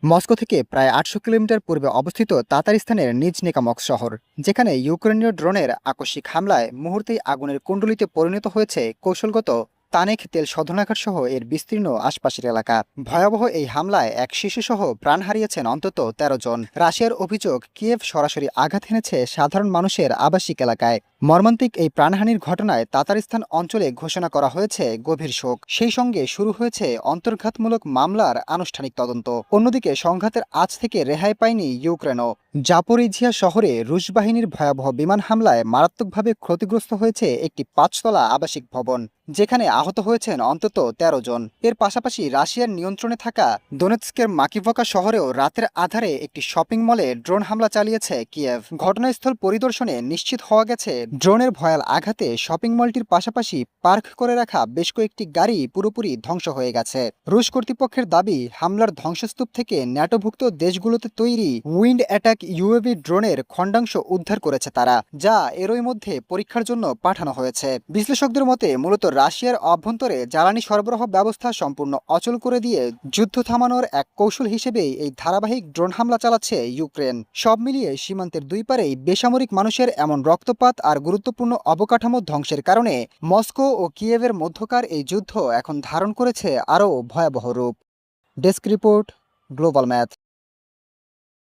Moscow থেকে প্রায় ৮০০ kilometre পূর্বে অবস্থিত তাতারিস্তানের নিজ নেকামক শহর, যেখানে ইউক্রেনীয় ড্রোনের আকস্মিক হামলায় মুহূর্তেই আগুনের কুণ্ডলিতে পরিণত হয়েছে কৌশলগত তানেক তেল শোধনাগার সহ এর বিস্তীর্ণ আশপাশের এলাকা। ভয়াবহ এই হামলায় এক শিশুসহ প্রাণ হারিয়েছেন অন্তত ১৩ জন। রাশিয়ার অভিযোগ, কিয়েভ সরাসরি আঘাত হেনেছে সাধারণ মানুষের আবাসিক এলাকায়। মর্মান্তিক এই প্রাণহানির ঘটনায় তাতারিস্তান অঞ্চলে ঘোষণা করা হয়েছে গভীর শোক। সেই সঙ্গে শুরু হয়েছে অন্তর্ঘাতমূলক মামলার আনুষ্ঠানিক তদন্ত। অন্যদিকে সংঘাতের আঁচ থেকে রেহাই পায়নি ইউক্রেনও। জাপোরিঝিয়া শহরে রুশ বাহিনীর ভয়াবহ বিমান হামলায় মারাত্মকভাবে ক্ষতিগ্রস্ত হয়েছে একটি ৫ তলা আবাসিক ভবন, যেখানে আহত হয়েছেন অন্তত ১৩ জন। এর পাশাপাশি রাশিয়ার নিয়ন্ত্রণে থাকা দোনেৎস্কের মাকিভকা শহরেও রাতের আধারে একটি শপিং মলে ড্রোন হামলা চালিয়েছে কিয়েভ। ঘটনাস্থল পরিদর্শনে নিশ্চিত হওয়া গেছে, ড্রোনের ভয়াল আঘাতে শপিং মলটির পাশাপাশি পার্ক করে রাখা বেশ কয়েকটি গাড়ি পুরোপুরি ধ্বংস হয়ে গেছে। রুশ কর্তৃপক্ষের দাবি, হামলার ধ্বংসস্তূপ থেকে ন্যাটোভুক্ত দেশগুলোতে তৈরি উইন্ড অ্যাটাক ইউএভি ড্রোনের খণ্ডাংশ উদ্ধার করেছে তারা, যা এরই মধ্যে পরীক্ষার জন্য পাঠানো হয়েছে। বিশ্লেষকদের মতে মূলত রাশিয়ার অভ্যন্তরে জ্বালানি সরবরাহ ব্যবস্থা সম্পূর্ণ অচল করে দিয়ে যুদ্ধ থামানোর এক কৌশল হিসেবেই এই ধারাবাহিক ড্রোন হামলা চালাচ্ছে ইউক্রেন। সব মিলিয়ে সীমান্তের দুই পারেই বেসামরিক মানুষের এমন রক্তপাত আর গুরুত্বপূর্ণ অবকাঠামো ধ্বংসের কারণে মস্কো ও কিয়েভের মধ্যকার এই যুদ্ধ এখন ধারণ করেছে আরও ভয়াবহ রূপ। Desk report, global math.